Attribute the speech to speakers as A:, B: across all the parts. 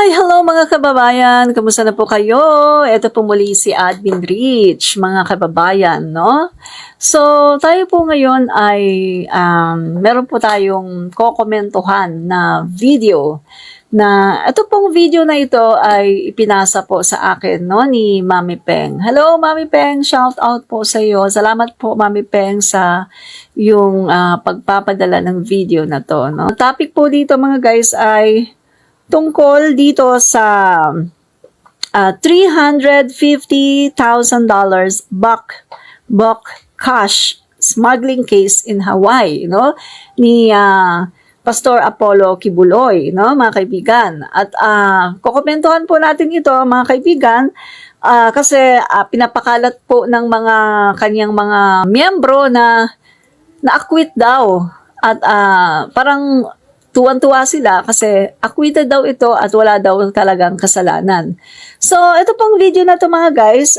A: Hello mga kababayan! Kamusta na po kayo? Ito po muli si Admin Rich, mga kababayan, no? So, tayo po ngayon ay meron po tayong kokomentuhan na video na ito pong video na ito ay ipinasa po sa akin, no, ni Mami Peng. Hello Mami Peng, shout out po sa iyo. Salamat po Mami Peng sa yung pagpapadala ng video na to, no? Ang topic po dito mga guys ay tungkol dito sa $350,000 buck cash smuggling case in Hawaii, no, ni Pastor Apollo Kibuloy, no, mga kaibigan. At kokomentuhan po natin ito mga kaibigan kasi pinapakalat po ng mga kanyang mga miyembro na na-acquit daw at parang tuwan-tuwa sila kasi acquitted daw ito at wala daw talagang kasalanan. So, ito pong video na to mga guys,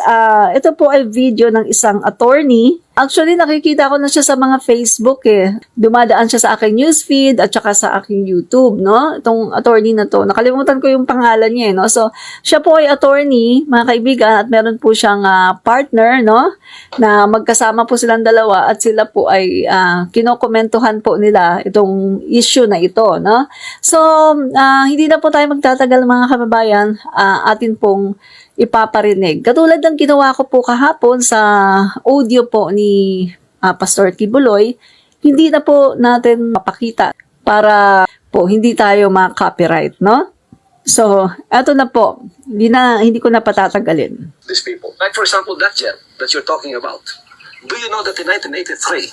A: ito po ay video ng isang attorney. Actually, nakikita ko na siya sa mga Facebook eh. Dumadaan siya sa aking newsfeed at saka sa aking YouTube, no? Itong attorney na to. Nakalimutan ko yung pangalan niya, no? So, siya po ay attorney, mga kaibigan, at meron po siyang partner, no? Na magkasama po silang dalawa at sila po ay kinokomentuhan po nila itong issue na ito, no? So, hindi na po tayo magtatagal mga kababayan, atin pong ipaparinig. Katulad ng ginawa ko po kahapon sa audio po ni Pastor Kibuloy, hindi na po natin mapakita para po hindi tayo ma-copyright, no? So, eto na po. Hindi ko na patatagalin.
B: These people, like for example, that jet that you're talking about. Do you know that in 1983,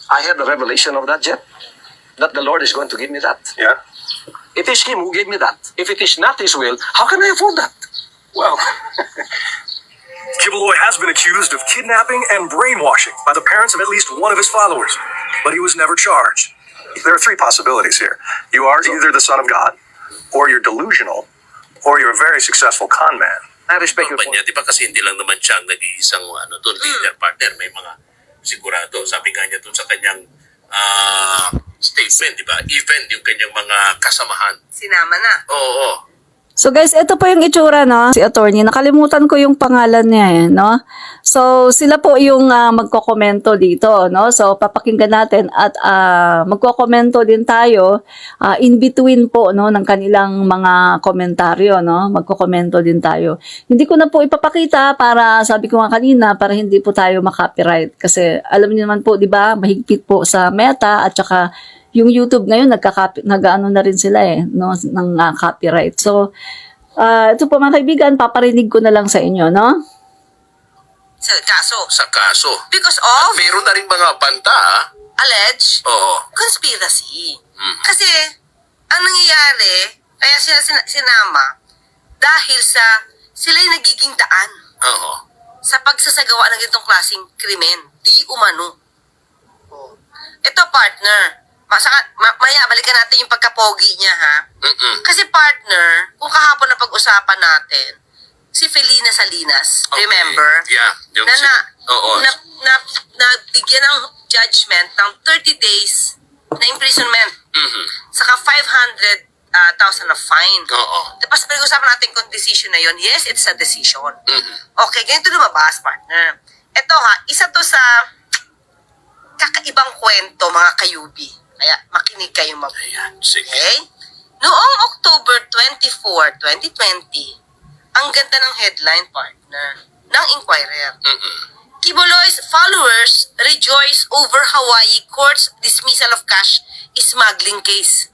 B: I had the revelation of that jet? That the Lord is going to give me that?
C: Yeah.
B: It is Him who gave me that. If it is not His will, how can I afford that?
C: Well, Kibuloy has been accused of kidnapping and brainwashing by the parents of at least one of his followers, but he was never charged. There are three possibilities here. You are either the son of God, or you're delusional, or you're a very successful con man.
B: I respect your
D: Niya,
B: point.
D: di ba kasi hindi lang naman siya ang nag-iisang leader partner, may mga sigurado. Sabi nga niya dun sa kanyang statement, di ba? Even yung kanyang mga kasamahan.
E: Sinama na.
D: Oo.
A: So guys, ito po yung itsura, no? Si attorney, nakalimutan ko yung pangalan niya eh, no? So sila po yung magkokomento dito, no? So papakinggan natin at magkokomento din tayo in between po, no, ng kanilang mga komentaryo, no? Magkokomento din tayo. Hindi ko na po ipapakita para, sabi ko nga kanina, para hindi po tayo makopyright kasi alam niyo naman po, 'di ba? Mahigpit po sa Meta at saka yung YouTube ngayon nag-ano na rin sila eh, no, ng copyright. So, ito po mga kaibigan, paparinig ko na lang sa inyo, no?
E: Sa kaso.
D: Sa kaso.
E: Because of
D: Meron na rin mga banta,
E: alleged
D: Oo.
E: conspiracy. Kasi, ang nangyayari, kaya sila sinama, dahil sa sila'y nagiging daan
D: Oo.
E: sa pagsasagawa ng ganitong klaseng krimen. Di umano. Ito, partner. Maya, balikan natin yung pagkapogi niya, ha? Kasi partner, kung kahapon na pag-usapan natin, si Felina Salinas,
D: Okay.
E: remember?
D: Yeah. Yung Oo.
E: Na bigyan ng judgment ng 30 days na imprisonment. Saka 500,000 na fine.
D: Oo.
E: Tapos pag-usapan natin kung decision na yon, yes, it's a decision. Okay, ganito lumabas, partner. Ito ha, isa to sa kakaibang kwento, mga kayubi. Kaya makinig kayong mabuti.
D: Ayan. Sige.
E: Okay? Noong October 24, 2020, ang ganda ng headline, partner, ng Inquirer. Kibuloy's followers rejoice over Hawaii court's dismissal of cash smuggling case.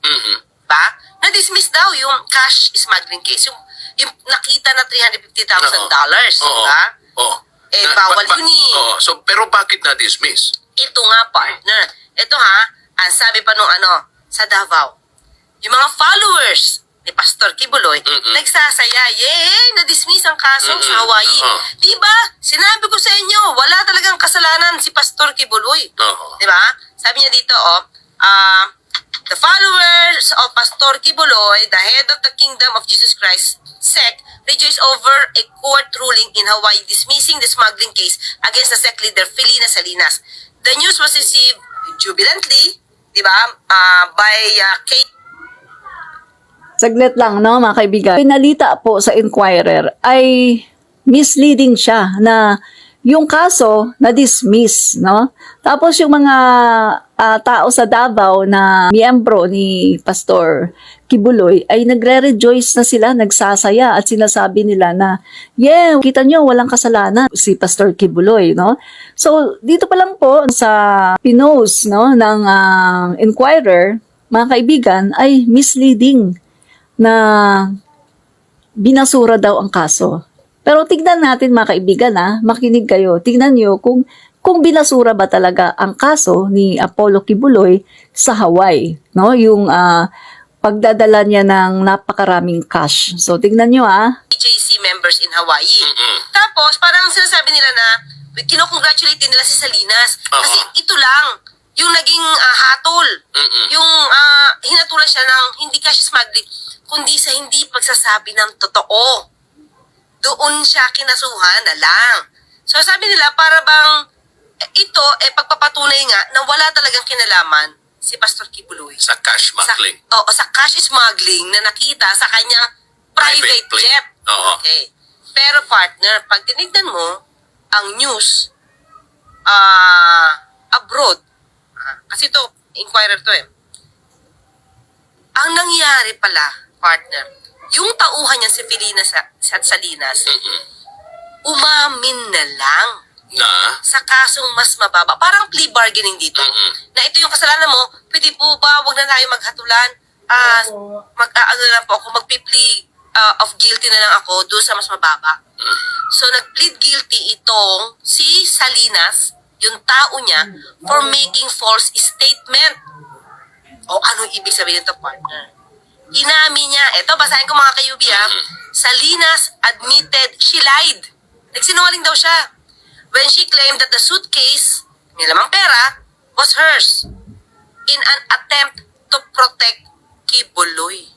E: Ba? Na-dismiss daw yung cash smuggling case. Yung nakita na $350,000.
D: Oo.
E: Ba?
D: Oo.
E: Eh, bawal yun eh.
D: Oo. So, pero bakit na-dismiss?
E: Ito nga, partner. Ito ha, ang sabi pa nung sa Davao, yung mga followers ni Pastor Kibuloy, nagsasaya, yay, na-dismiss ang kaso sa Hawaii. Diba? Sinabi ko sa inyo, wala talagang kasalanan si Pastor Kibuloy.
D: Oo.
E: Diba? Sabi niya dito, the followers of Pastor Kibuloy, the head of the Kingdom of Jesus Christ, SEC, rejoice over a court ruling in Hawaii dismissing the smuggling case against the SEC leader Felina Salinas. The news was received jubilantly, di ba, by Kate
A: Saglit lang, no, mga kaibigan. Pinalita po sa Inquirer ay misleading siya na yung kaso na-dismiss, no? Tapos yung mga tao sa Davao na miyembro ni Pastor Kibuloy ay nagre-rejoice na sila, nagsasaya at sinasabi nila na, yeah, kita nyo, walang kasalanan si Pastor Kibuloy, no? So, dito pa lang po sa pinost, no, ng Inquirer, mga kaibigan, ay misleading na binasura daw ang kaso. Pero tignan natin mga kaibigan, makinig kayo. Tignan nyo kung binasura ba talaga ang kaso ni Apollo Kibuloy sa Hawaii, no? Yung pagdadala niya ng napakaraming cash. So tignan nyo
E: PJC members in Hawaii. Tapos, parang sinasabi nila na kinocongratulate din nila si Salinas. Kasi ito lang, yung naging hatol. Yung hinatulan siya ng hindi cash smuggling, kundi sa hindi pagsasabi ng totoo. Doon siya kinasuhan na lang. So sabi nila, para bang ito, pagpapatunay nga na wala talagang kinalaman si Pastor Kibuloy.
D: Sa cash smuggling.
E: Sa cash smuggling na nakita sa kanyang private
D: plane.
E: jet.
D: Oo.
E: Okay. Pero partner, pag tinignan mo ang news abroad, kasi ito, Inquirer to ang nangyari pala, partner, yung tauhan niya si Felina at Salinas, umamin na lang
D: Na?
E: sa kasong mas mababa. Parang plea bargaining dito. Na ito yung kasalanan mo, pwede po ba, wag na tayo maghatulan. Ano na po ako, magpi-plea of guilty na lang ako doon sa mas mababa. So, nag-plead guilty itong si Salinas, yung tao niya, for making false statement. O ano ibig sabihin nito, partner? Inamin niya, eto, basahin ko mga kayubi Salinas admitted she lied. Nagsinungaling daw siya when she claimed that the suitcase, may lamang pera, was hers in an attempt to protect Kibuloy.